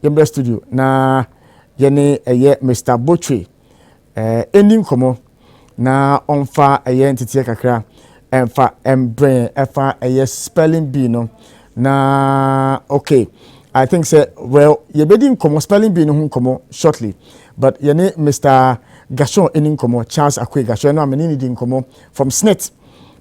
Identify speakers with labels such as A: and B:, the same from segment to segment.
A: yembe studio na yene eye Mr. Botwe enim komo na onfa eye entity kakra emfa embrain efa eye spelling bee no na okay I think say well yebedi komo spelling bee no hu komo shortly but yene Mr. Gashon enim komo Charles Akwe Gashon no ameni di komo from SSNIT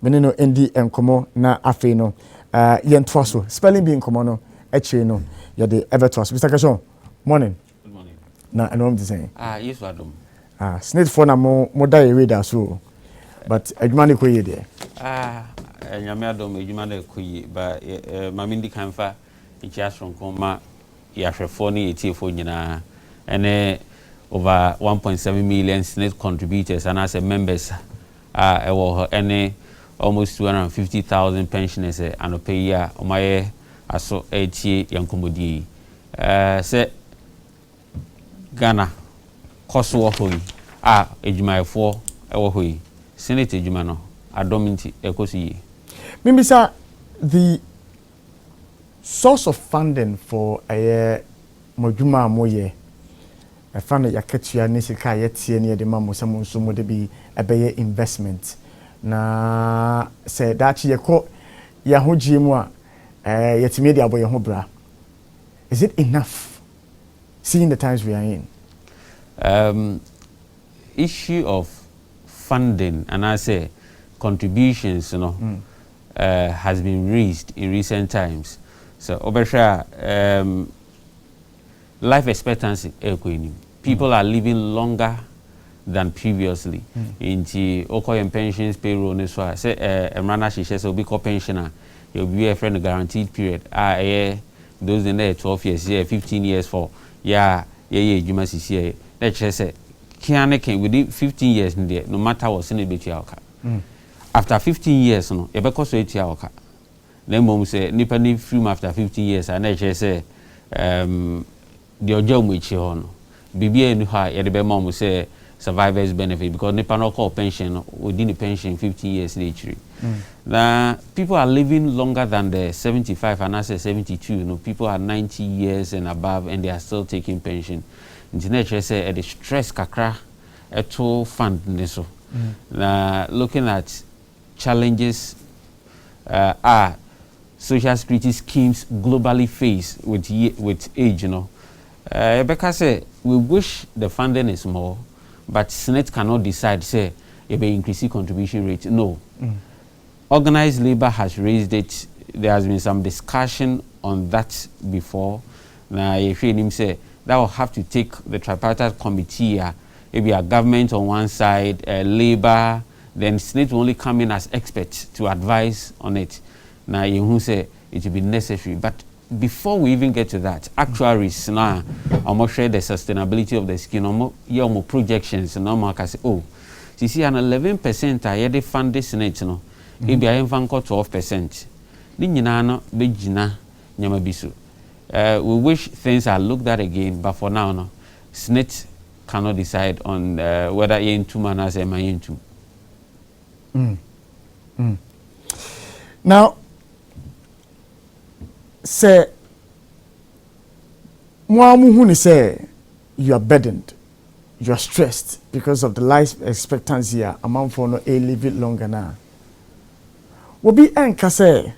A: menino endi enkomo na afe no yentwa so spelling bee komo no eche no yede evertos Mr. Gashon morning.
B: Good morning.
A: Na enom di say
B: Yes wadom.
A: SSNIT for na mo die reader so but adwuma ne koye de
B: Nyame adom adwuma na koye ba mami ndi kanfa ichi asronko ma yahwefo ne yetiefo nyina ene over 1.7 million SSNIT contributors and as members ewo ene almost 250,000 pensioners anope year omaye aso etie yankomodi se Ghana koso wo hoyi adwumayefo ewo hoyi SSNIT adwuma no adominti ekosi
A: Mimbisa, the source of funding for a moduma moye a fund yaketua nisika yetie ne de mamo samo so mo de bi ebeye investment na say that ye ko ya hogie mu a yetime de aboye ho bra. Is it enough seeing the times we are in?
B: Issue of funding and I say contributions, you know, has been raised in recent times. So, life expectancy, people are living longer than previously. Inti okoye pensions payroll ne so say emrana shishe so be pensioner you be a friend guaranteed period those in there 12 years 15 years for adwuma sisi that say can within 15 years in there no matter what SSNIT betua oka after 15 years no e be koso etua oka na mom say nipa ni film after 15 years and that say the ojo mu echi ho no bibia ni ha ye de be mom say survivors benefit because nipa no call pension within the pension 15 years later. Now people are living longer than the 75 and I say 72. You know, people are 90 years and above and they are still taking pension. Nature say the stress kakra to fund so. Now looking at challenges are social security schemes globally face with age, you know. Because we wish the funding is more, but SSNIT cannot decide, say, if they increase contribution rate. No. Organized labor has raised it. There has been some discussion on that before. Now, if you say that will have to take the tripartite committee, maybe a government on one side, labor, then SSNIT will only come in as experts to advise on it. Now, you say it will be necessary, but before we even get to that, actuaries now I'm share the sustainability of the scheme, your projections, and I'm say, oh, you see an 11% I had fund this SSNIT, no, maybe I am 12%. Ninjana bejina nyamabisu. We wish things are looked at again, but for now, no, SSNIT cannot decide on whether you're in two manners am I in two.
A: Now, say, say you are burdened, you are stressed because of the life expectancy amount for no a live it longer now. Will be say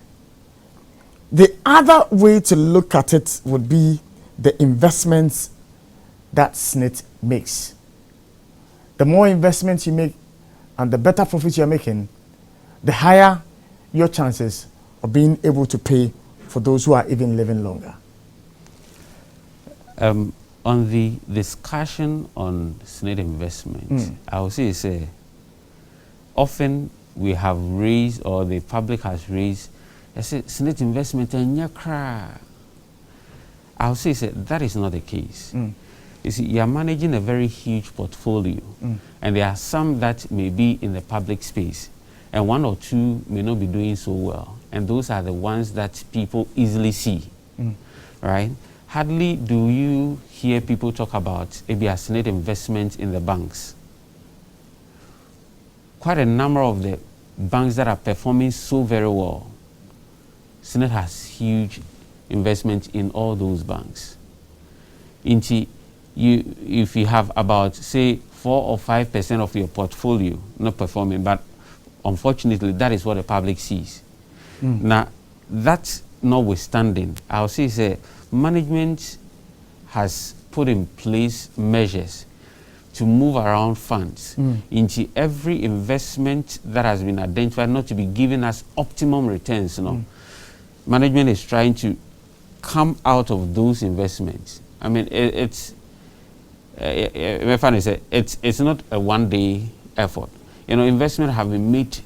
A: the other way to look at it would be the investments that SSNIT makes. The more investments you make and the better profits you're making, the higher your chances of being able to pay for those who are even living longer.
B: On the discussion on SSNIT investment, I would say often we have raised, or the public has raised, SSNIT investment and yakra. I would say that is not the case. You see, you are managing a very huge portfolio, and there are some that may be in the public space, and one or two may not be doing so well, and those are the ones that people easily see, right? Hardly do you hear people talk about maybe a SSNIT investment in the banks. Quite a number of the banks that are performing so very well, SSNIT has huge investment in all those banks. if you have about say 4 or 5% of your portfolio not performing, but unfortunately that is what the public sees. Now that notwithstanding, I'll say management has put in place measures to move around funds into every investment that has been identified not to be giving us optimum returns. Management is trying to come out of those investments. I mean, it's not a one-day effort. Investment have been made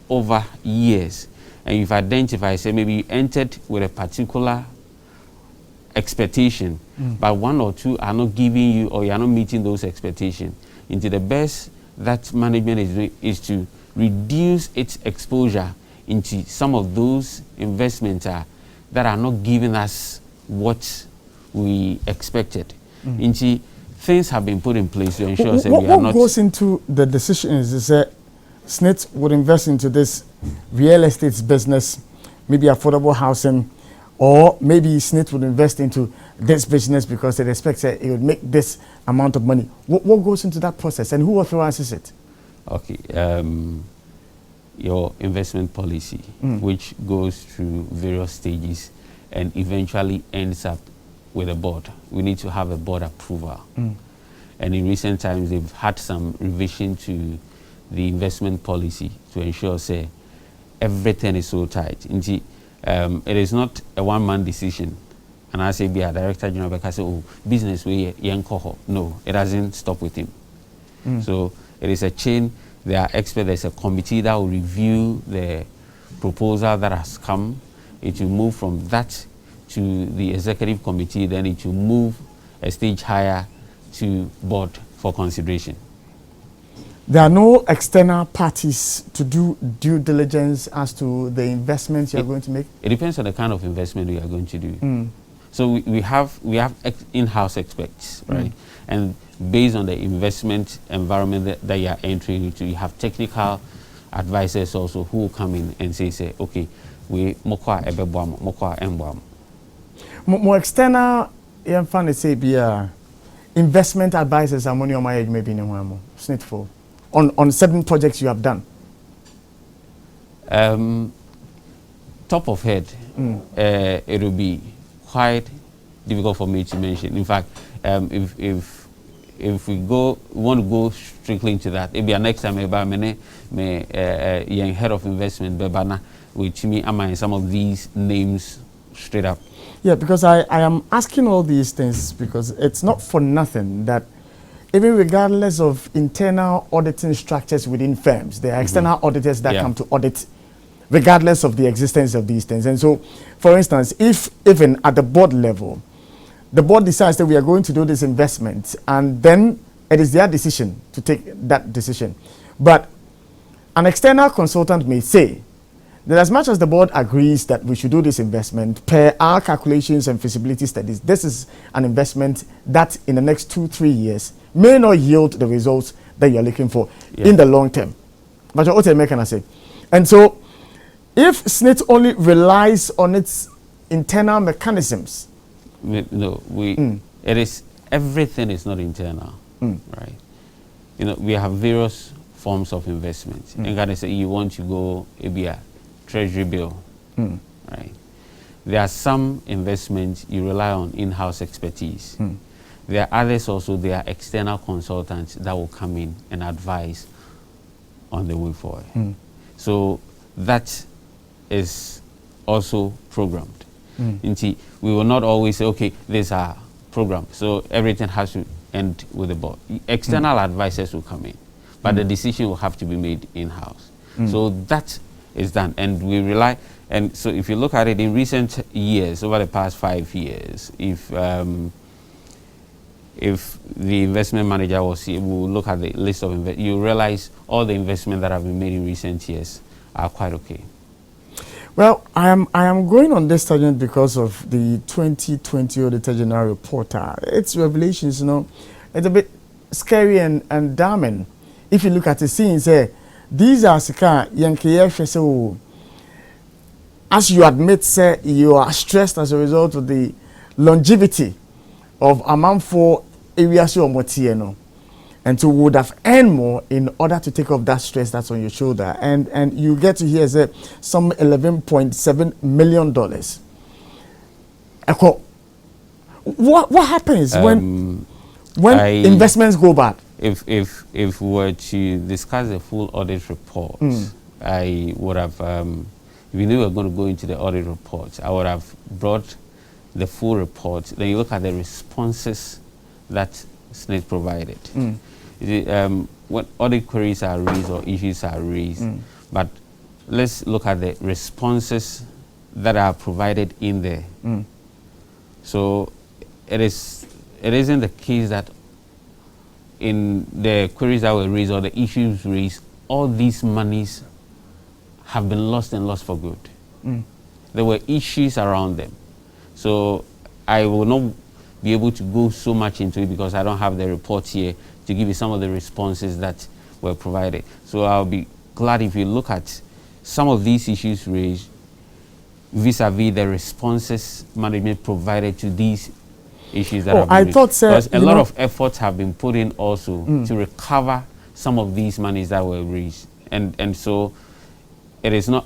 B: over years, and you've identified, say maybe you entered with a particular expectation, but one or two are not giving you, or you are not meeting those expectations. Into the best that management is doing is to reduce its exposure into some of those investments that are not giving us what we expected. Into things have been put in place to ensure that we are not.
A: What goes into the decisions is that SSNIT would invest into this real estate business, maybe affordable housing, or maybe SSNIT would invest into this business because it expects that it would make this amount of money. What goes into that process, and who authorizes it?
B: Okay, your investment policy, which goes through various stages and eventually ends up with a board. We need to have a board approval. And in recent times, they've had some revision to the investment policy to ensure, say, everything is so tight. It is not a one-man decision. And I say, be a director general, because business way, no, it doesn't stop with him. So it is a chain. There are experts. There's a committee that will review the proposal that has come. It will move from that to the executive committee. Then it will move a stage higher to board for consideration.
A: There are no external parties to do due diligence as to the investments you are going to make?
B: It depends on the kind of investment we are going to do. So we have in-house experts, right? And based on the investment environment that you are entering into, you have technical advisors also who will come in and say, okay, we mokwa ebebwam, mokwa embwam.
A: More external, investment advisors are money on my age, maybe in a SSNIT for on certain projects you have done.
B: Top of head, it will be quite difficult for me to mention. In fact, if we want to go strictly into that, it'll be next time about young head of investment, Bebana, which me am some of these names straight up.
A: Yeah, because I am asking all these things because it's not for nothing that even regardless of internal auditing structures within firms, there are external auditors that come to audit regardless of the existence of these things. And so, for instance, if even at the board level, the board decides that we are going to do this investment, and then it is their decision to take that decision. But an external consultant may say that as much as the board agrees that we should do this investment, per our calculations and feasibility studies, this is an investment that in the next 2-3 years may not yield the results that you're looking for in the long term. But what can I say? And so, if SSNIT only relies on its internal mechanisms,
B: it is everything is not internal, right? We have various forms of investment. And God say you want to go maybe a treasury bill, right? There are some investments you rely on in-house expertise. There are others also, there are external consultants that will come in and advise on the way forward. So that is also programmed. We will not always say, okay, these are programmed, so everything has to end with the board. External advisors will come in, but the decision will have to be made in-house. So that is done, and we rely. And so if you look at it in recent years, over the past 5 years, if the investment manager will look at the list of you realize all the investment that have been made in recent years are quite okay.
A: Well, I am going on this tangent because of the 2020 Auditor General report. Its revelations, it's a bit scary and damning. If you look at the scenes here, these are so as you admit, sir, you are stressed as a result of the longevity of amount for areas or motieno. And so would have earned more in order to take off that stress that's on your shoulder. And you get to hear some $11.7 million. What happens when investments go bad?
B: If we were to discuss the full audit report, I would have, if we knew we were going to go into the audit report, I would have brought the full report. Then you look at the responses that SSNIT provided. When audit queries are raised or issues are raised, but let's look at the responses that are provided in there. So it isn't the case that in the queries that were raised or the issues raised, all these monies have been lost and lost for good. There were issues around them. So I will not be able to go so much into it because I don't have the report here to give you some of the responses that were provided. So I'll be glad if you look at some of these issues raised vis-a-vis the responses management provided to these issues that have been raised. Because a lot of efforts have been put in also to recover some of these monies that were raised. And so it is not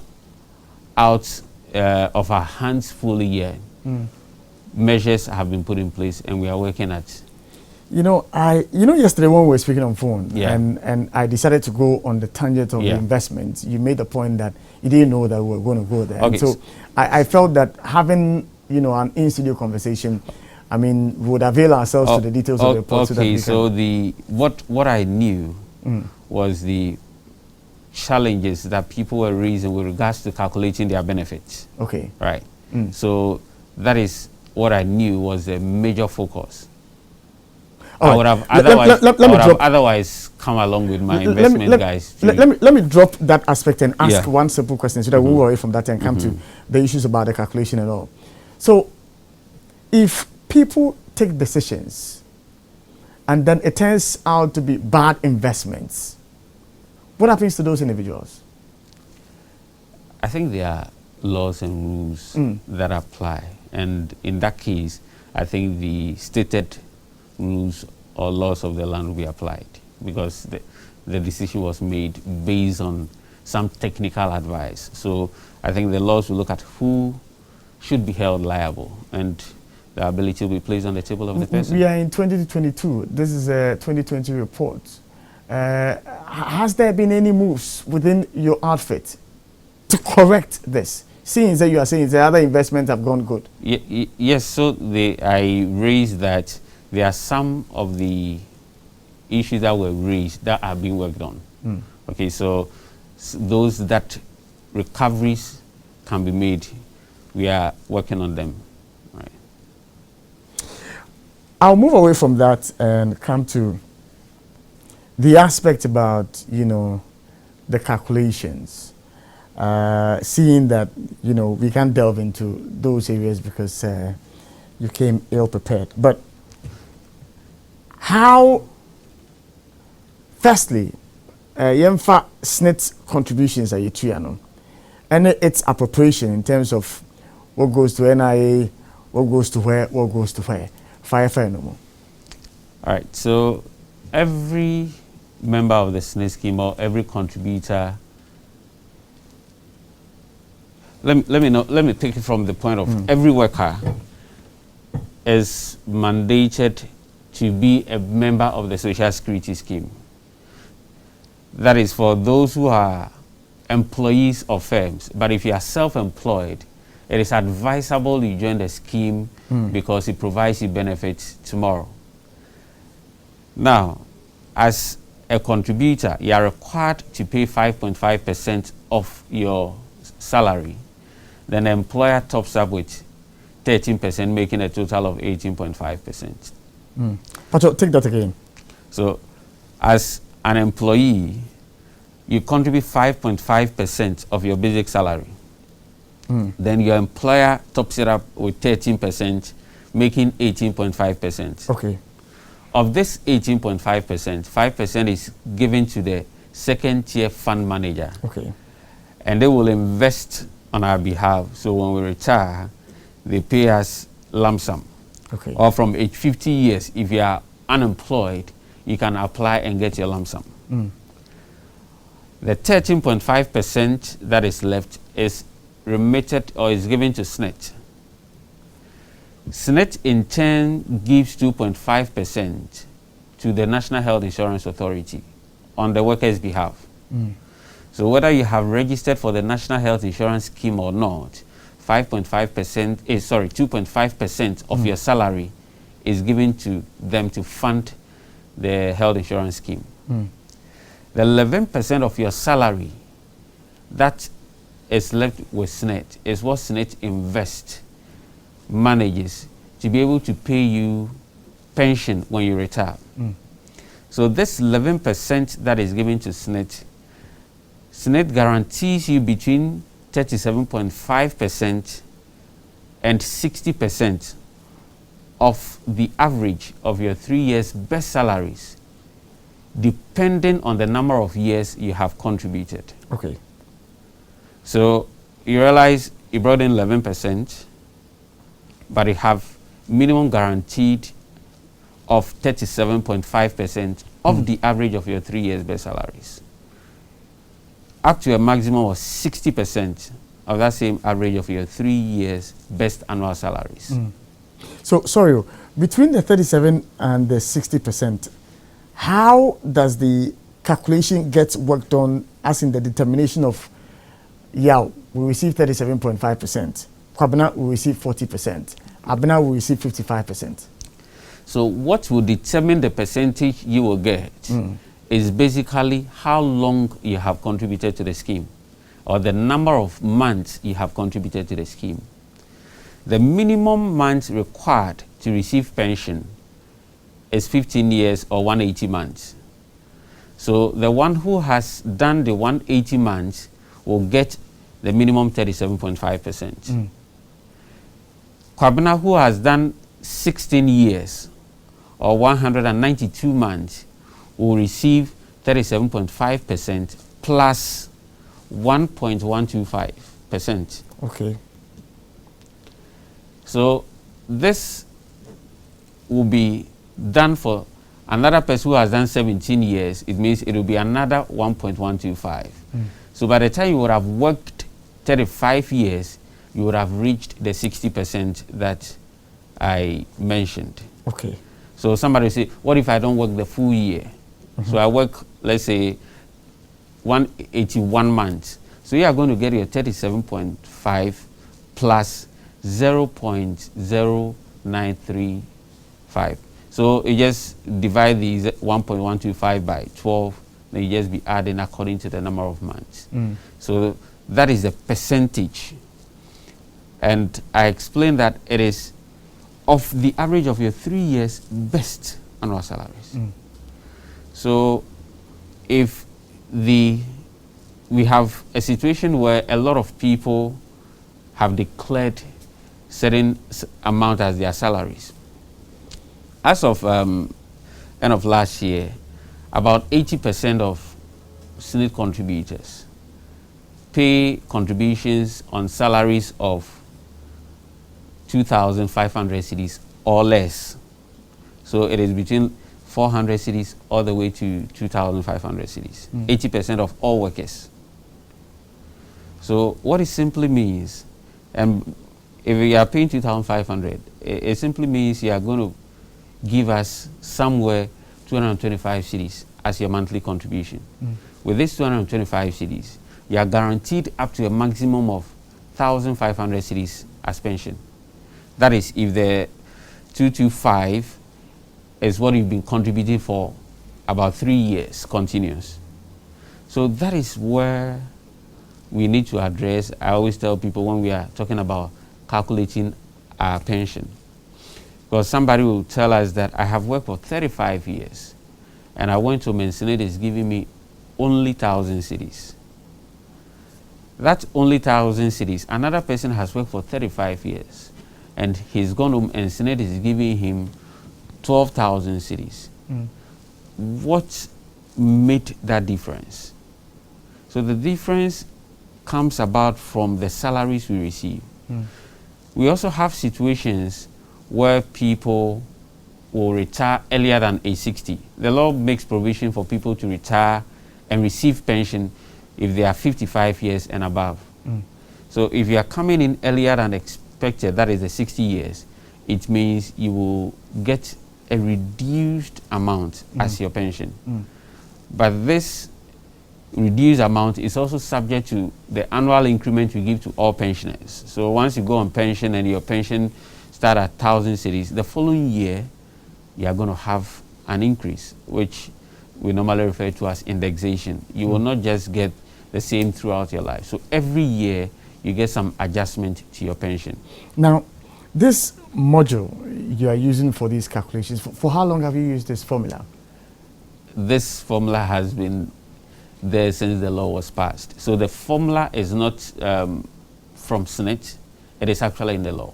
B: out of our hands fully yet. Measures have been put in place and we are working at.
A: Yesterday when we were speaking on phone, and I decided to go on the tangent of the investment, you made the point that you didn't know that we were going to go there. Okay. So I felt that having, an in-studio conversation, would avail ourselves to the details of the report.
B: Okay, so what I knew was the challenges that people were raising with regards to calculating their benefits.
A: Okay.
B: Right. So that is what I knew was the major focus. I would have otherwise come along with my investment guys.
A: Let me drop that aspect and ask one simple question so that we'll away from that and come to the issues about the calculation and all. So if people take decisions and then it turns out to be bad investments, what happens to those individuals?
B: I think there are laws and rules that apply. And in that case, I think the stated rules or laws of the land will be applied because the decision was made based on some technical advice. So I think the laws will look at who should be held liable and the ability will be placed on the table of the person.
A: We are in 2022. This is a 2020 report. Has there been any moves within your outfit to correct this? Seeing that you are saying the other investments have gone good.
B: Yes, so I raised that there are some of the issues that were raised that are being worked on. Okay, so those that recoveries can be made, we are working on them. Right.
A: I'll move away from that and come to the aspect about, the calculations. Seeing that, we can't delve into those areas because you came ill prepared. But how, firstly, Yemfa SSNIT contributions are you and its appropriation in terms of what goes to NIA, what goes to where, what goes to where. Fire no more.
B: All right, so every member of the SSNIT scheme or every contributor, let me take it from the point of every worker is mandated to be a member of the Social Security scheme. That is for those who are employees of firms. But if you are self-employed, it is advisable you join the scheme because it provides you benefits tomorrow. Now, as a contributor, you are required to pay 5.5% of your salary. Then the employer tops up with 13%, making a total of 18.5%.
A: But take that again.
B: So, as an employee, you contribute 5.5% of your basic salary. Then your employer tops it up with 13%, making 18.5%.
A: Okay.
B: Of this 18.5%, 5% is given to the second-tier fund manager.
A: Okay.
B: And they will invest on our behalf. So when we retire, they pay us lump sum.
A: Okay.
B: Or from age 50 years, if you are unemployed, you can apply and get your lump sum. The 13.5% that is left is remitted or is given to SSNIT. SSNIT in turn gives 2.5% to the National Health Insurance Authority on the worker's behalf. So whether you have registered for the National Health Insurance Scheme or not, 2.5% of your salary is given to them to fund the health insurance scheme. The 11% of your salary that is left with SSNIT is what SSNIT manages to be able to pay you pension when you retire. So this 11% that is given to SSNIT guarantees you between 37.5% and 60% of the average of your 3 years best salaries, depending on the number of years you have contributed.
A: Okay.
B: So you realize you brought in 11%, but you have minimum guaranteed of 37.5% of the average of your 3 years best salaries, up to a maximum of 60% of that same average of your 3 years best annual salaries.
A: So, sorry, between the 37 and the 60%, how does the calculation get worked on, as in the determination of, yeah, we receive 37.5%, Kwabena will receive 40%, Abena will receive 55%?
B: So what will determine the percentage you will get is basically how long you have contributed to the scheme, or the number of months you have contributed to the scheme. The minimum months required to receive pension is 15 years or 180 months. So the one who has done the 180 months will get the minimum 37.5%. Kwabena, who has done 16 years or 192 months, will receive 37.5% plus 1.125%.
A: Okay.
B: So this will be done for another person who has done 17 years. It means it will be another 1.125. So by the time you would have worked 35 years, you would have reached the 60% that I mentioned.
A: Okay.
B: So somebody will say, what if I don't work the full year? So I work, let's say, 181 months. So you are going to get your 37.5 plus 0.0935. So you just divide these 1.125 by 12, then you just be adding according to the number of months. So that is the percentage. And I explained that it is of the average of your 3 years best annual salaries. So if we have a situation where a lot of people have declared certain amount as their salaries. As of end of last year, about 80% of SSNIT contributors pay contributions on salaries of 2,500 cedis or less. So it is between 400 cedis all the way to 2,500 cedis. 80% of all workers. So what it simply means, and if you are paying 2,500, it simply means you are going to give us somewhere 225 cedis as your monthly contribution. With this 225 cedis, you are guaranteed up to a maximum of 1,500 cedis as pension. That is, if the 225 is what you've been contributing for about 3 years continuous. So that is where we need to address. I always tell people when we are talking about calculating our pension, because somebody will tell us that I have worked for 35 years and I went to SSNIT is giving me only 1,000 cedis. That only 1,000 cedis, another person has worked for 35 years and he's gone to SSNIT is giving him 12,000 cedis. What made that difference? So the difference comes about from the salaries we receive. We also have situations where people will retire earlier than age 60. The law makes provision for people to retire and receive pension if they are 55 years and above. So if you are coming in earlier than expected, that is the 60 years, it means you will get a reduced amount as your pension. But this reduced amount is also subject to the annual increment we give to all pensioners. So once you go on pension and your pension start at 1,000 cedis, the following year you are going to have an increase, which we normally refer to as indexation. You will not just get the same throughout your life. So every year you get some adjustment to your pension.
A: Now, this module you are using for these calculations, for how long have you used this formula?
B: This formula has been there since the law was passed. So the formula is not from SSNIT, it is actually in the law.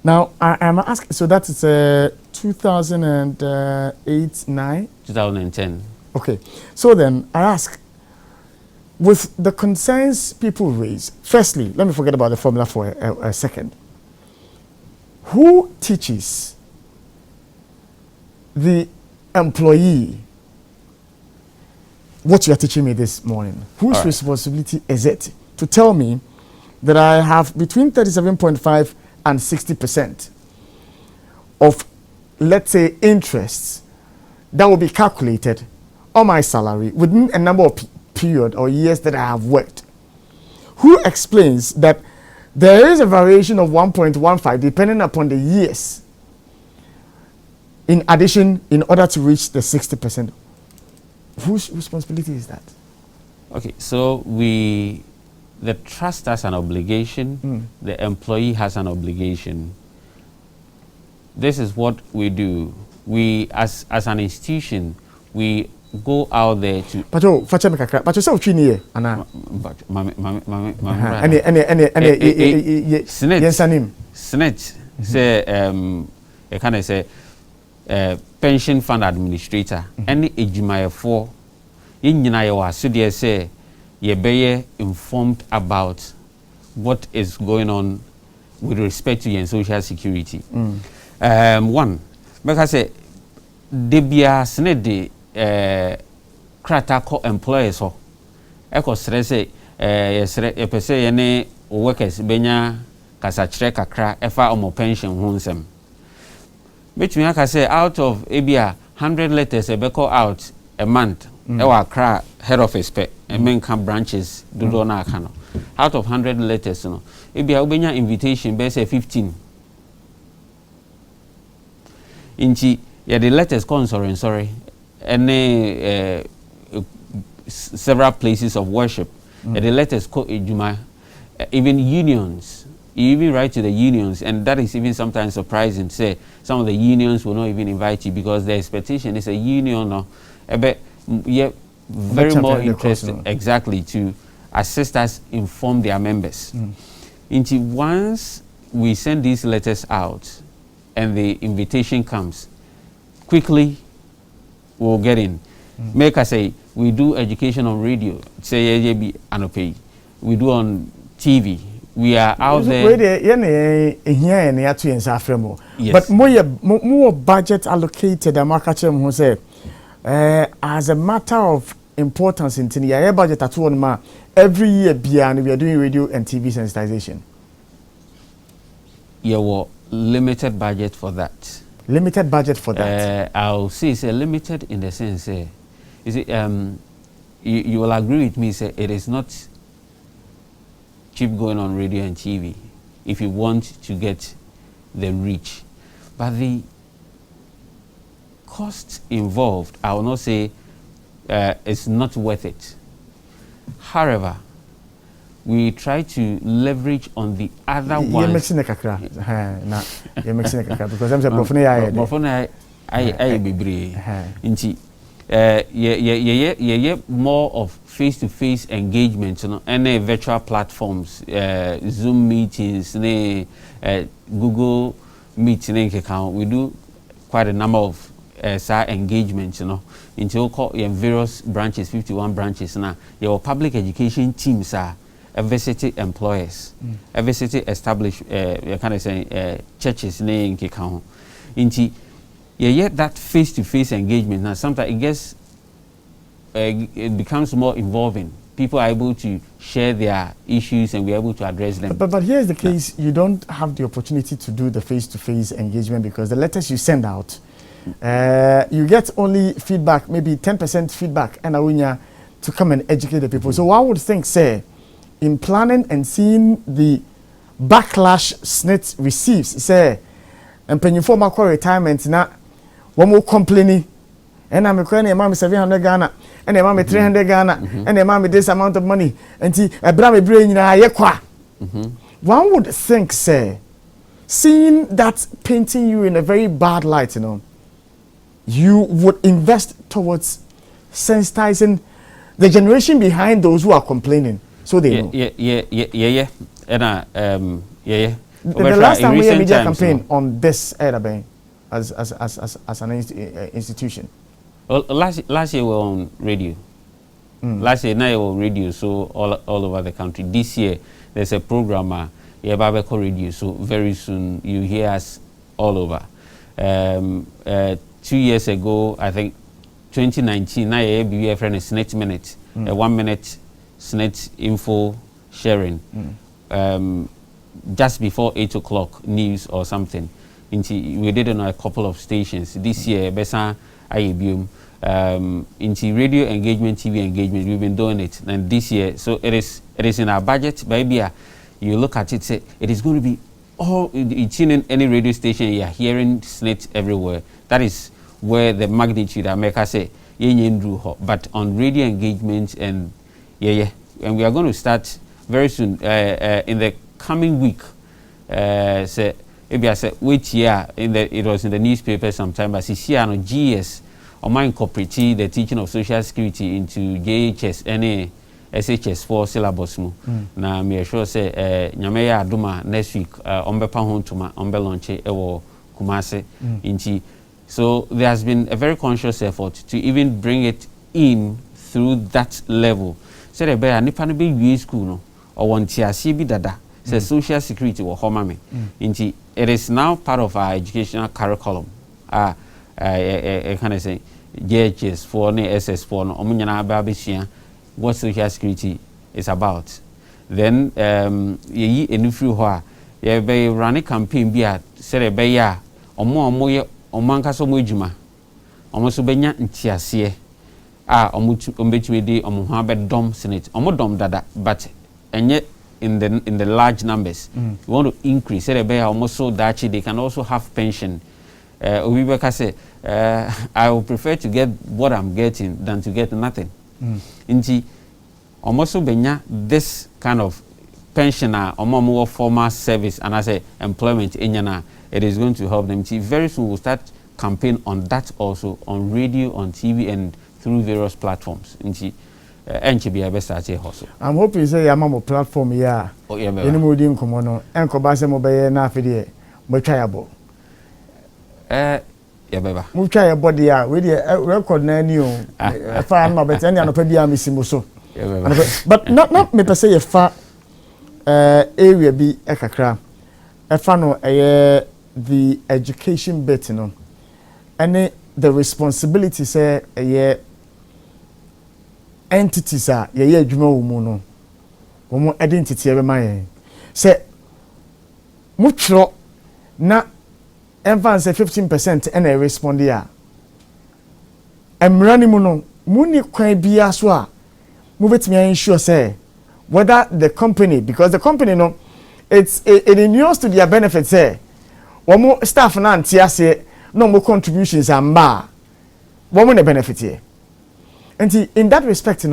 A: Now, I am asking, so that is 2008-9?
B: 2010.
A: Okay, so then I ask, with the concerns people raise, firstly, let me forget about the formula for a second. Who teaches the employee what you are teaching me this morning? Whose responsibility is it to tell me that I have between 37.5 and 60% of, let's say, interests that will be calculated on my salary within a number of period or years that I have worked? Who explains that there is a variation of 1.15 depending upon the years in addition in order to reach the 60%? Whose responsibility is that?
B: Okay, so the trust has an obligation, the employee has an obligation. This is what we do. We, as an institution, we go out there to.
A: Pacho, facha me kakra. Pacho, say uchini ye, ana.
B: SSNIT. SSNIT. Say, I kind of say, pension fund administrator. Any ejimaya Inyina yewa so dey say ye be informed about what is going on with respect to your social security. One, because say debia SSNIT de krata employers ho eko stress ye pese ye ne workers benya kasa kire kakra efa omo pension ho nsem. Between aka say out of ebia 100 letters e be call out a month. Ewa kra head office pe main branches do na aka no. Out of 100 letters no ebia ubenya invitation be say 15. Inchi yeah, the letters come sorry any several places of worship. The letters call ejuma, even unions. You even write to the unions, and that is even sometimes surprising. Say some of the unions will not even invite you because the expectation is a union or very more interested exactly to assist us inform their members. Until once we send these letters out and the invitation comes, quickly we'll get in. Make us say we do education on radio, say we do on TV. We are out there.
A: Yes. But more budget allocated as a matter of importance in the budget at one every year beyond we are doing radio and TV sensitization.
B: Yeah, well, limited budget for that.
A: Limited budget for that.
B: I'll say it's a limited in the sense, is it you will agree with me, say it is not cheap going on radio and TV if you want to get the reach. But the cost involved, I will not say it's not worth it. However, we try to leverage on the other ones.
A: You're mixing the kakra. You're mixing the kakra because I'm saying Brofone
B: I be inti more of face-to-face engagement, you know, any virtual platforms, Zoom meetings, Google Meet, we do quite a number of engagements, you know, into various branches, 51 branches now. Your public education teams are visit employers, visit established kind of say churches in Kikao. Inti yet that face-to-face engagement now sometimes it gets it becomes more involving. People are able to share their issues and we're able to address them.
A: But here's the case: you don't have the opportunity to do the face-to-face engagement because the letters you send out, you get only feedback, maybe 10% feedback, and to come and educate the people. So one would think, say, in planning and seeing the backlash SSNIT receives, say, and when you form a retirement, now one more complaining, and I'm a 700 Ghana. And a 300 Ghana, and a this amount of money, and a brave brain in a one would think, say, seeing that painting you in a very bad light, you would invest towards sensitizing the generation behind those who are complaining, so they know.
B: Yeah. And
A: The last time we had a media campaign on this era, as an institution.
B: Well, last year we were on radio. Last year now we were on radio, so all over the country. This year there's a program, Babeko Radio, so very soon you hear us all over. 2 years ago, I think 2019, now we have a SSNIT minute, a 1 minute SSNIT info sharing, just before 8 o'clock news or something. We did it on a couple of stations. This year, Besa IABUM, into radio engagement, TV engagement, we've been doing it. And this year, so it is in our budget. Maybe you look at it, say it is going to be all. It's in any radio station. You are hearing SSNIT everywhere. That is where the magnitude America say but on radio engagement and and we are going to start very soon in the coming week. Say maybe I said wait year it was in the newspaper sometime, but see no GS or my incorporating the teaching of social security into JHS and SHS4 syllabus mu. Na me sure say nyame ya aduma next week ombepa ho ntoma ombe launch ewo Kumase inti. So there has been a very conscious effort to even bring it in through that level. Say the bear nipa no be wi school no or want tiase bi dada. Say social security wo homa me. Inti it is now part of our educational curriculum. Kind of say JHS for ne SS4 no omunyana ababesua what social security is about. Then ye enufru ho a ye be run a campaign bi a say be ya omo ye omanka so mo adwuma omo so benya ntiase ombetumi di omo ho abedom SSNIT omo dom dada but enye in the large numbers. We want to increase say be ya omo so that they can also have pension. Obibeka say I would prefer to get what I'm getting than to get nothing. Inti almost benya this kind of pensioner or more formal service and as a employment inyana, it is going to help them. Very soon we'll start campaign on that also on radio, on TV and through various platforms. Inti be a best at hustle. I'm
A: hoping you say I'm platform yeah. Oh yeah, any more dim come on enko ba se mo be na afide mo twayabo.
B: Yeah, baby.
A: Move try your body out with the record na ni o. Fa ma bet any anopa bia misimo so. But not me per se fa area bi ekakra. E fa no the education bit no. And the responsibility say entities are ye adwuma wo mu no. Wo mo identity e be ma yen. Say mu tro na advance 15% and a respond here. I'm running mono, muni kwan bia so a mobetimi ensure say whether the company, because the company no it inues to their benefits say one staff na antiase no more contributions and ba one more benefit here. And in that respect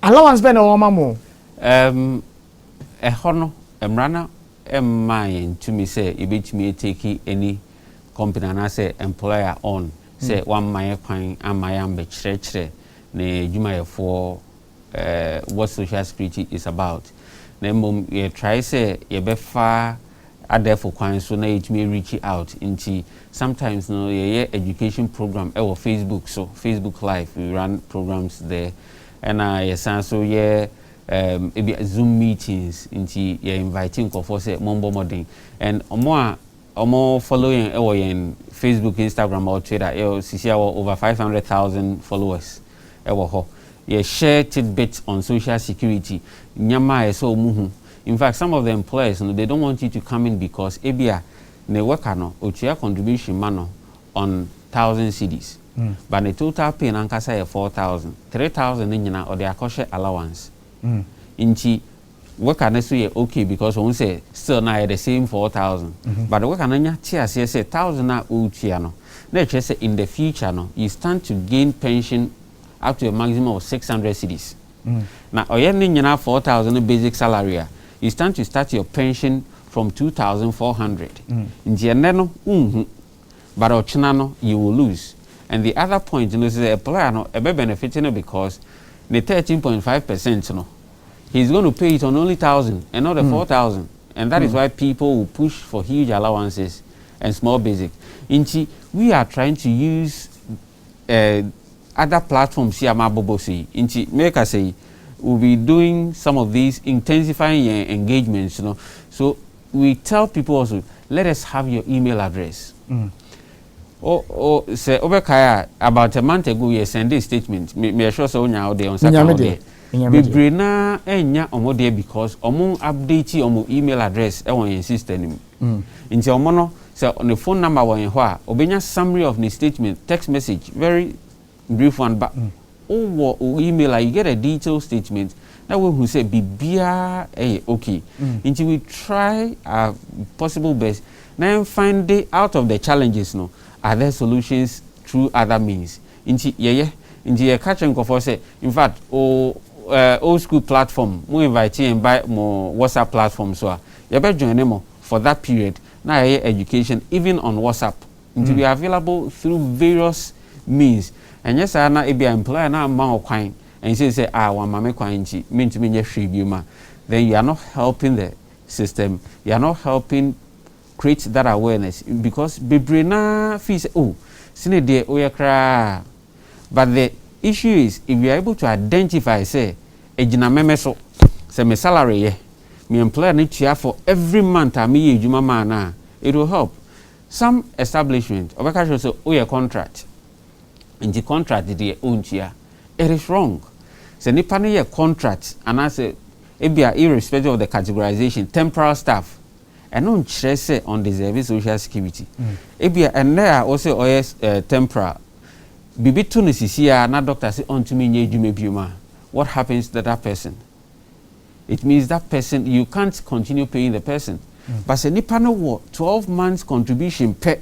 A: allowance ben o mamo
B: hono emrana mind to me say you bet me take any company and I say employer on say one my kwan and my ambe chire ne dwuma for what social security is about. Na mom you try say you be far other for kwan so na it may reach out into sometimes no education program or Facebook, so Facebook Live we run programs there and yes so maybe Zoom meetings into you're inviting for say mombo modding and more following in Facebook, Instagram or Twitter. You see over 500,000 followers. You share tidbits on social security. Nyama so muhu. In fact, some of the employers, they don't want you to come in because ebia ne worker utia contribution mano on 1,000 cedis. But the total pay nankasa 4,000, 3,000 nyina or their kosher allowance. Inchi worker nesu ye okay because one say still na the same 4,000. But the worker nanya tia say 1,000 na utia no. Let's just say in the future no, you stand to gain pension up to a maximum of 600 cedis. Now oye nyina 4,000 basic salary. You stand to start your pension from 2,400. Inji no but ochinano you will lose. And the other point, is a employer no be benefiting because the 13.5% no, he's going to pay it on only 1,000 and not the 4,000. And that is why people will push for huge allowances and small basic. Inchi, we are trying to use other platforms here, Inchi, make us say, we'll be doing some of these intensifying engagements, So we tell people also, let us have your email address. Say Obekaya about a month ago, you send a statement. Me sure so now they on Saturday. Be na enya omode because omo update omo email address e won system. Nti omo no say on the phone number won ho a obenya summary of the statement, text message, very brief one, but email you get a detailed statement. That way who say bibia okay. Nti we try our possible best. Now find out of the challenges no. Are there solutions through other means? Inti ye catch and for say, in fact, old school platform, we invite you and buy more WhatsApp platform so you better join them for that period. Now education even on WhatsApp. Inti be available through various means. And yes, I na be employer na ma kwine and say one mama kwine mean to me free then you are not helping the system. You are not helping create that awareness because bebrena feel say sine de oyakra. But the issue is if you are able to identify say ejina meme so say my salary ye me employer need to for every month I me ejuma man it will help. Some establishment obeka say oye contract in the contract the own chia it is wrong. Say nipa no ye contract and I say ebia irrespective of the categorization temporal staff and on say on deserving social security. Ebia and there also OS temporal. Bibi to nisisia na doctor say on to me nye. What happens to that person? It means that person you can't continue paying the person. But say nipa no what 12 months contribution pay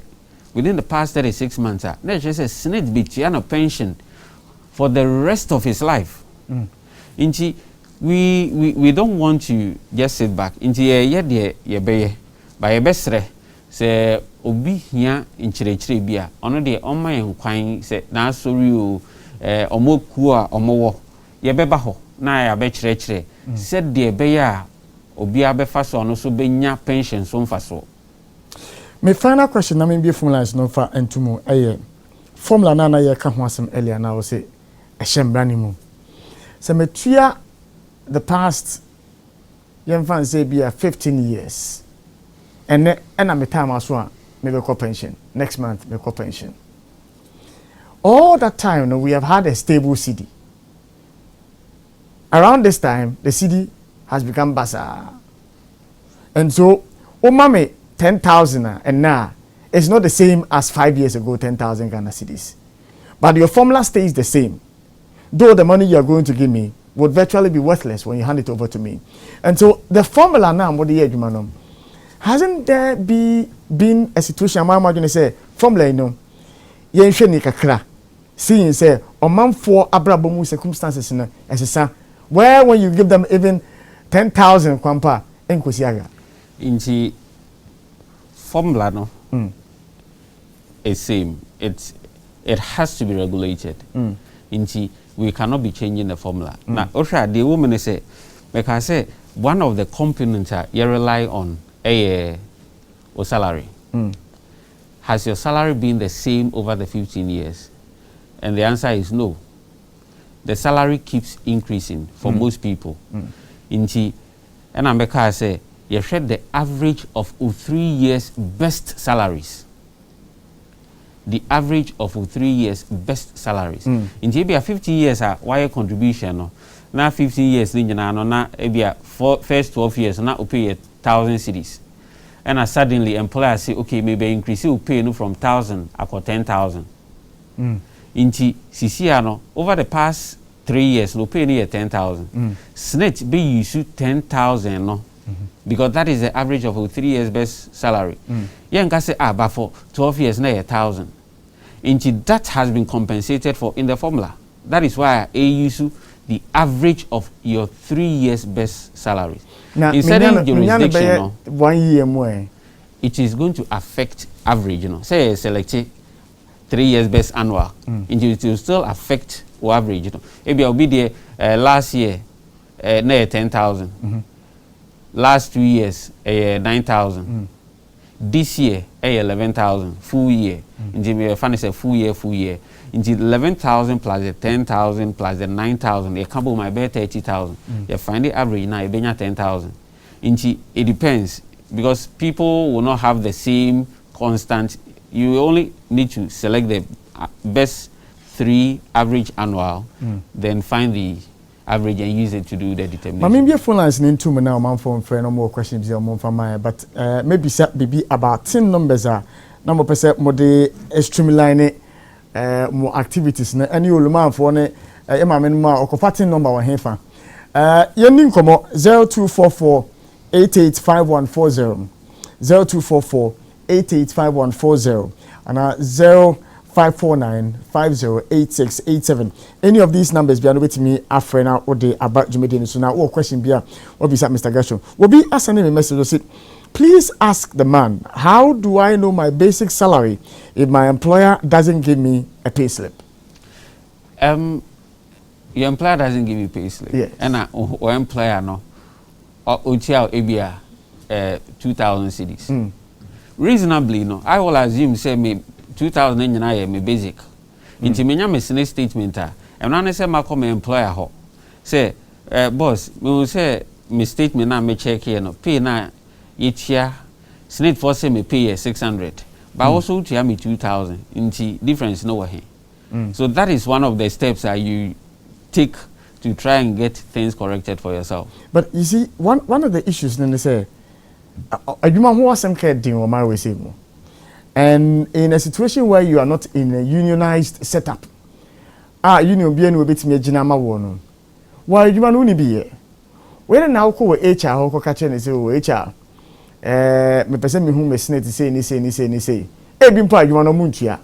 B: within the past 36 months. Let's just say SSNIT be pension for the rest of his life. Inchi we don't want to just sit back. Inchi ye beye by ye besre say obi hia nchirechire bia ono de oma yen kwan say na asori o omoku a omowo ye beba ho na ya be chirechire said de beye a obi abefa so no so benya pension so mfa so.
A: My final question na me be phone lines no fa entumu formula na ye ka ho asem earlier na we say ehembrani mu say metua the past young fan say be 15 years and I'm time as well maybe call pension next month me call pension all that time we have had a stable CD. Around this time the CD has become bazaar and so mame 10,000 and now it's not the same as 5 years ago 10,000 Ghana cedis, but your formula stays the same though the money you are going to give me would virtually be worthless when you hand it over to me. And so the formula now, what the year, hasn't there been a situation where I'm say formula, you shouldn't kakra. Seeing say, or man for abrabomu circumstances in a where when you give them even 10,000 kwampa in Kusiaga.
B: In the formula, no, it's same. It has to be regulated. In we cannot be changing the formula. Now, Osha, the woman say, because I say one of the components you rely on a salary. Has your salary been the same over the 15 years? And the answer is no. the salary keeps increasing for most people. Inti, and I say, you share the average of 3 years best salaries. The average of 3 years best salaries. Inti, if you 50 years, why contribution? No? Now 15 years, na first 12 years, na pay 1,000 cedis. And suddenly employer say, okay, maybe increase you pay no from 1,000 to 10,000. Inti CCR over the past 3 years, no pay near 10,000. SSNIT be use 10,000 no, because that is the average of 3 years best salary. Yeah, can say but for 12 years na 1,000. Inti that has been compensated for in the formula. That is why I use the average of your 3 years best salaries.
A: Now,
B: in certain jurisdiction,
A: 1 year more,
B: it is going to affect average. Say select 3 years best annual, it will still affect average. Maybe I'll be there last year, 10,000. Last 2 years, 9,000. This year, 11,000. Full year. Indeed, funny say full year. Indeed, 11,000 plus the 10,000 plus the 9,000. You come my bet 30,000. You find the average now, you 10,000. Indeed, it depends because people will not have the same constant. You only need to select the best 3 average annual, then find the average and use it to do the determination.
A: Maybe your phone lines into me now, man, for no more questions from my, but maybe be about 10 numbers are number percent more the streamline more activities. Any old man for ne, or comparting number one here. Yending come 0244 885140 0244 885140 and 0549508687. Any of these numbers be with me after now or the about Jimmy. So now what question be what be Mr. Gershon? Will be sending a message. Please ask the man, how do I know my basic salary if my employer doesn't give me a pay slip?
B: Your employer doesn't give you pay slip.
A: Yes.
B: And our employer no OTL ABA 2,000 cedis. Reasonably no, I will assume say me 2,000 engineer me basic. Inti me nyame SSNIT statement and na say ma come employer ho. Say boss, me will say me statement na me check here no pay na each year SSNIT for say me pay 600. But also to me 2,000. Inti difference no here. So that is one of the steps that you take to try and get things corrected for yourself.
A: But you see, one of the issues then they say, you man who was some care doing or my way say more. And in a situation where you are not in a unionized setup, union be any bit me jinama wono. Why you man only be here? When now call HR or catch and say, HR, me person me whom me SSNIT say. Ebim pa you man no muntia.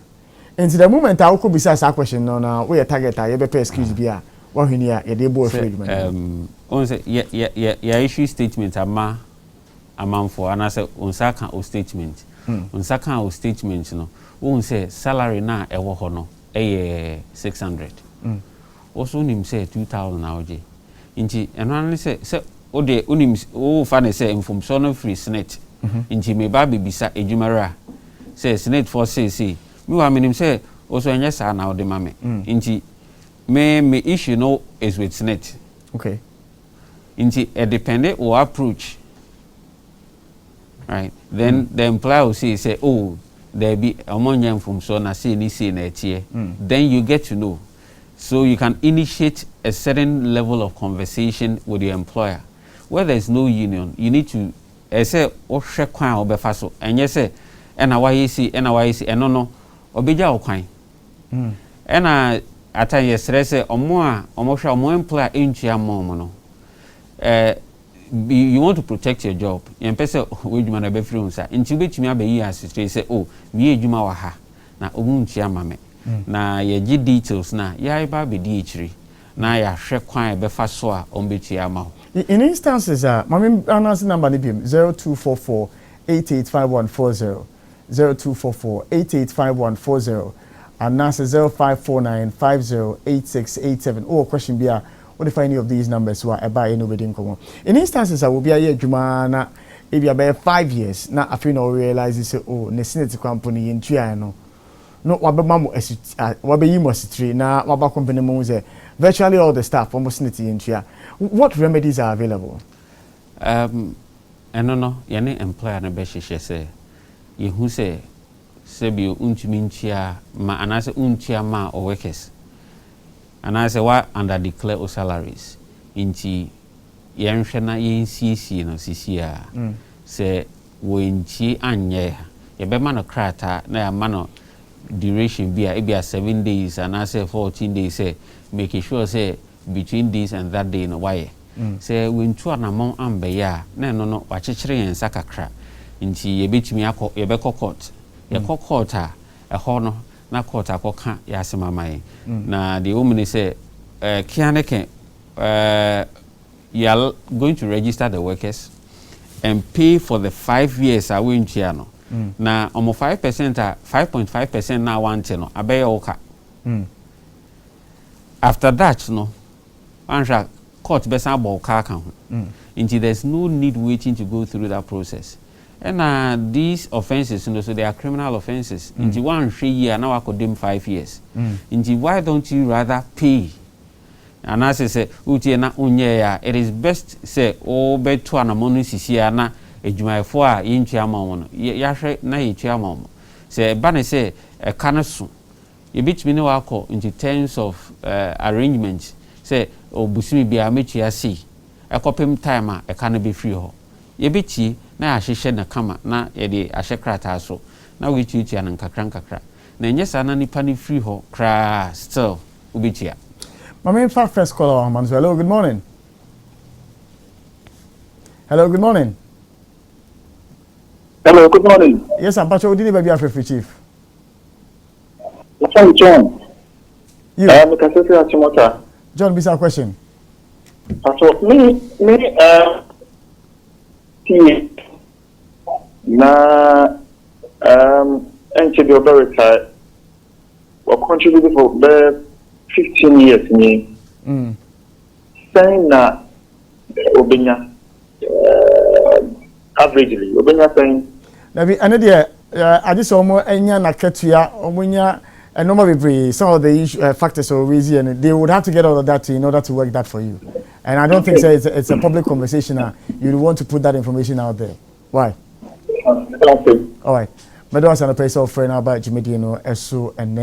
A: And to the moment I could be asked a question no we target I be excuse be one here ye dey bo afraid man.
B: On say yeah issue statement ama for and I say on saka o statement. On saka o statement no on say salary na e wo ho no 600. Also nim say 2,000 na oje. Inti eno say o de onim o fa ne say information no free SSNIT. Inti me ba bibisa ejumara say SSNIT for say me wa minim say also enya sa na o de mame. Inti me issue no is with SSNIT.
A: Okay.
B: Inti a dependent or approach. Right. Then the employer will say, oh, there be ammonia from so na say ni say na tie. Then you get to know. So you can initiate a certain level of conversation with your employer. Where there is no union, you need to say o hwe kwan obefa so. Enye say NYC no obeja okwan. Ena ata yestress omo hwe omo employer entua mo no. You want to protect your job. Yen pese we djuma na be free unsa. Nti betumi abayi assist say oh, me djuma wa ha na omu ntua mame. Na ye gi details na ya ba be di echiri. Na ya hwe kwan e be fa so a ombetua ma ho. In
A: instances mame announce number ni bim 0244 885140 0244 885140 and that's 0549 508687. Oh, question be what if any of these numbers were about anybody in common? In instances, I will be a year Jumana, maybe about 5 years. Now, I feel no realize say, oh, SSNIT company in Triano. no wabemamu wabeyimu asitri na waba company mu say virtually all the staff almost SSNIT intia. What remedies are available?
B: No, yene employer na be hwehwe say yehu say sebi untumi ntia ma anase untia ma o workers anase wa under declare o salaries inti yenhwe na yensiesie no sisia say wo nchi anye ye be ma no krata na ya ma no duration be a 7 days anase 14 days say make sure say between this and that day no why say when two anamon ambeya na no wa chechire yen sakakra nti ye betumi akọ ye be court ye court a ho no na court akoka ya asemamaye na the woman say kianeke you are going to register the workers and pay for the 5 years a we ntia no na omo 5% a 5.5% na want no abeye oka after that no answer court besan abo ka kan until there's no need waiting to go through that process. And these offenses, you know, so they are criminal offenses. Until 1 year, now I could them 5 years. Until why don't you rather pay? And as I say, it is best say, oh, bet to an amount here na a jumai for in Chiamon. Yashe na Chiamon. Say, Banny say, a canasu. You beat me no alcohol into terms of arrangements. Say, oh, Busimi be a mechi see. A copy timer, a can be free ho. Ye biti na ahihye na kama na ye de ahye krata so na we tuitua na nkakra na nyesa na nipa ni free ho kra still ubitia.
A: My main first caller on Manuel. Hello, good morning. Hello, good morning.
C: Hello, good morning.
A: Yes, I'm Pacho Odini Baby Afri Chief.
C: I'm John.
A: You?
C: I'm Achimota.
A: John, this is our question.
C: So, me, na enche the Oberita or contributed for the 15 years me saying na Obenya averagely Obenya saying
A: Nabi another I just almost enya na ketua omunya and normally some of the factors are easy and they would have to get all of that in order to work that for you. And I don't think so it's a public conversation. You want to put that information out there. Why?
C: Okay.
A: All right. But there was an appraisal friend about Jimediano, Esu, and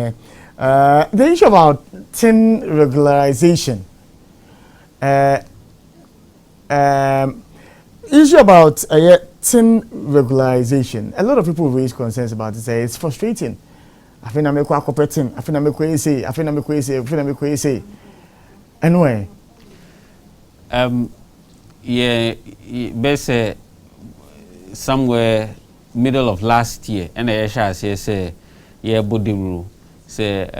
A: the issue about tin regularization. Issue about tin regularization. A lot of people raise concerns about it. Say it's frustrating. I think I'm a cooperating. I think I'm a crazy. I think I'm a crazy. I think I'm a crazy. Anyway.
B: Yeah, best somewhere middle of last year, and I shall say, yeah, body rule say,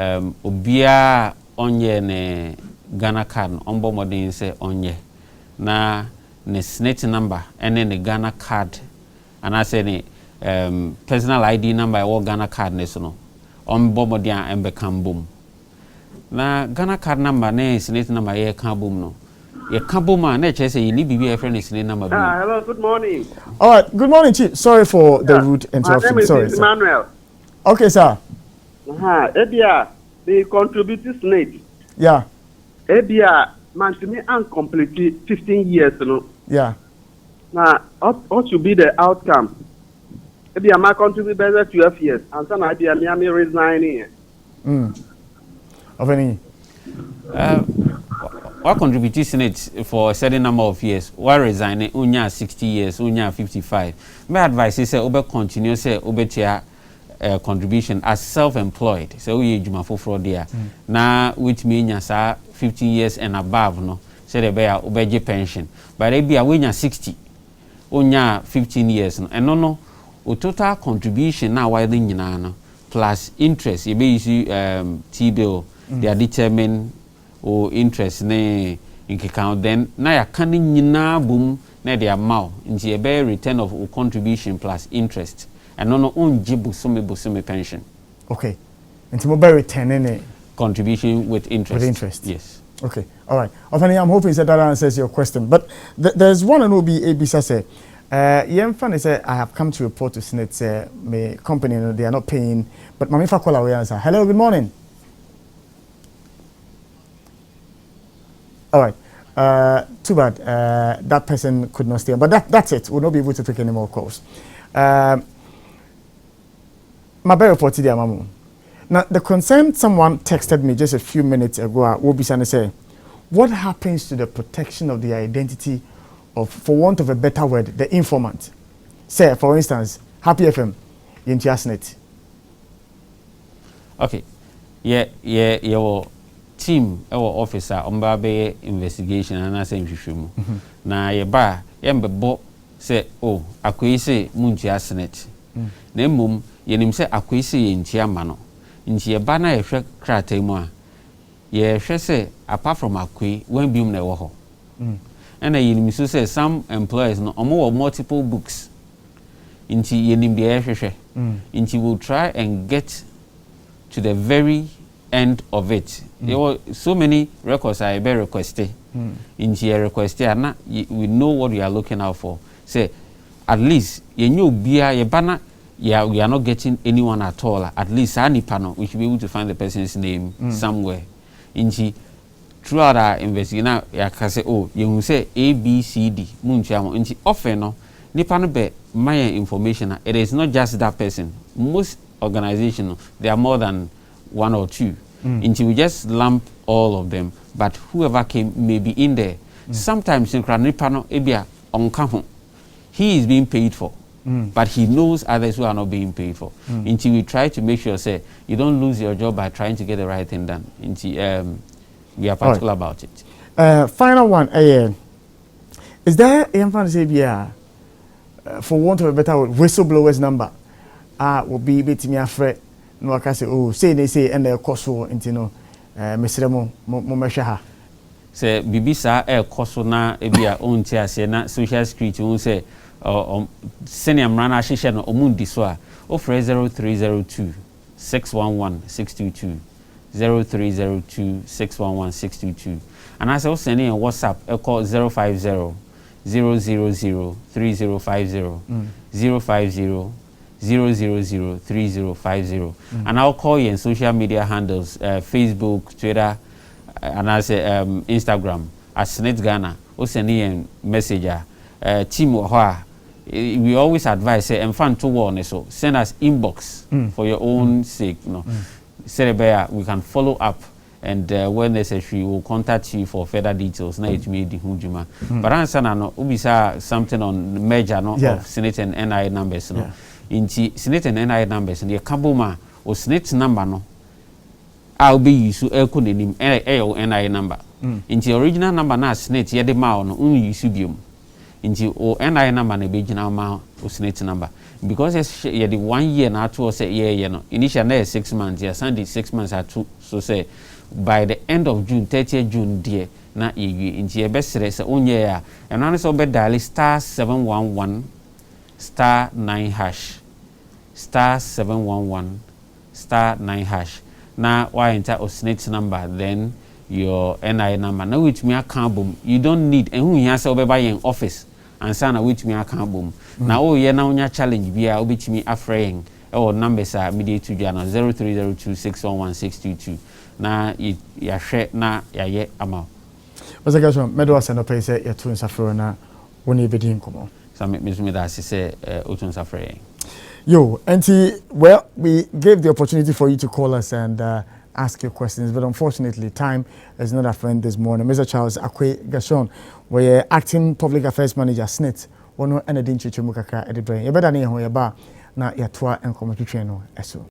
B: Obia onye ne Ghana card, modern say onye na ne SSNIT number, and then the Ghana card, and I say ne personal ID number or Ghana card nesono, modern and become boom. Na Ghana card number ne SSNIT number ye can boom no. Ye kabo man, na say you need be a friend is number.
D: Hello, good morning.
A: All right, good morning, Chief. Sorry for the rude interruption.
D: My name
A: Sorry,
D: is
A: sir.
D: Emmanuel.
A: Okay, sir.
D: Ebia, they contribute SSNIT.
A: Yeah.
D: Ebia, man, to me, complete 15 years, you know.
A: Yeah.
D: Now, what should be the outcome? Ebia, my contribute better 12 years, and then Ebia, me resigning.
A: Of any?
B: What contribution it for a certain number of years? Why resign? Unya 60 years, unya 55. My advice is say continue say tia contribution as self-employed. So we juma for there. Na which means 50 years and above no. Say the bear obeje pension. But they be a 60. Unya 15 years no. And no total contribution now widely no plus interest. You be issue T-bill. They are determined or interest ne in account then na ya kani nyina boom na they amount into a bear return of contribution plus interest and no onji busumi pension.
A: Okay. Into mobile return any
B: contribution with interest.
A: With interest.
B: Yes.
A: Okay. All right. Often I'm hoping that answers your question. But there's one and will be Abisa say Young fan say I have come to report to SSNIT. My company, they are not paying. But Mami Fakola will answer. Hello, good morning. All right. Too bad. That person could not stay. But that's it. We'll not be able to take any more calls. My very report today, Mamu. Now, the concern someone texted me just a few minutes ago will be saying, say, what happens to the protection of the identity of, for want of a better word, the informant? Say, for instance, Happy FM, in SSNIT.
B: Okay. Your team, our officer, ombabe investigation, and I say, na ye ba, bo say, oh, akwai say, munti SSNIT. Ne mum, yenim say, akwai say, inti amano. Inti ye ba na ye hwe krate mu a ye hwe say apart from akwai when bium na wo ho and yenim so say some employers no omo multiple books inti yenim de ye hwe inti will try and get to the very end of it. There were so many records I be requested inti ye request na we know what we are looking out for. Say at least ye nyo bia ye ba na yeah, we are not getting anyone at all. At least any panel, we should be able to find the person's name somewhere. Inchi, throughout our investigation, I can say, oh, you will say A, B, C, D. Munchamo. Inchi, often, no, ni panel be my information. It is not just that person. Most organizations, there are more than one or two. Inchi, we just lump all of them. But whoever came may be in there. Sometimes in Krani panel, ebia on kaho, he is being paid for. But he knows others who are not being paid for. Until we try to make sure, say, you don't lose your job by trying to get the right thing done. Until we are particular about it.
A: Final one, is there a fantasy for want of a better word, whistleblowers number? Will be betting me afraid. No, I can say, oh, say they say, and they're cost for into no, Mr. Momeshaha. Say,
B: Bibisa, cost na ebia own tia, say, na social security, won't say. Senior Mrana Shishan Omundi Swa, offer 0302 611 622 0302 611 622. And I also sending a WhatsApp, a call 050 000 3050 050 000 3050. And I'll call you in social media handles, Facebook, Twitter, and I say Instagram, at SSNIT Ghana, or sending a messenger. Team or we always advise say and to warn so send us inbox for your own sake, no. We can follow up and when necessary we'll contact you for further details. Na it made the hujuma. But answer no ubisa something on merger no of SSNIT and NI numbers no. Inti SSNIT and NI numbers and the kabuma or SSNIT number no. I'll be used to NI number. Inti original number na SSNIT ye de ma no use biom. Into or NI number na be general ma o SSNIT number because the 1 year na to say yeah no initially 6 months yeah Sunday 6 months are two so say by the end of June 30th June dear na ye into your best say on year and on so be dial star 711 star 9 hash star 711 star 9 hash na why enter o SSNIT number then your NI number now which me account boom you don't need and who here say oba in office and sana which me account boom now oh yeah now nya challenge bia which me afrayin or numbers are media to jana 0302611622 na ya share na ya ye ama
A: what's the question medo asano pay say ya tun safro na woni be din komo
B: so me that say otun safrayin
A: yo auntie well we gave the opportunity for you to call us and ask your questions, but unfortunately, time is not our friend this morning. Mr. Charles Akwe Gashon, we're acting public affairs manager, SSNIT. One no anything to Chumukaka at the brain. You better know your bar, now your tour and come to train.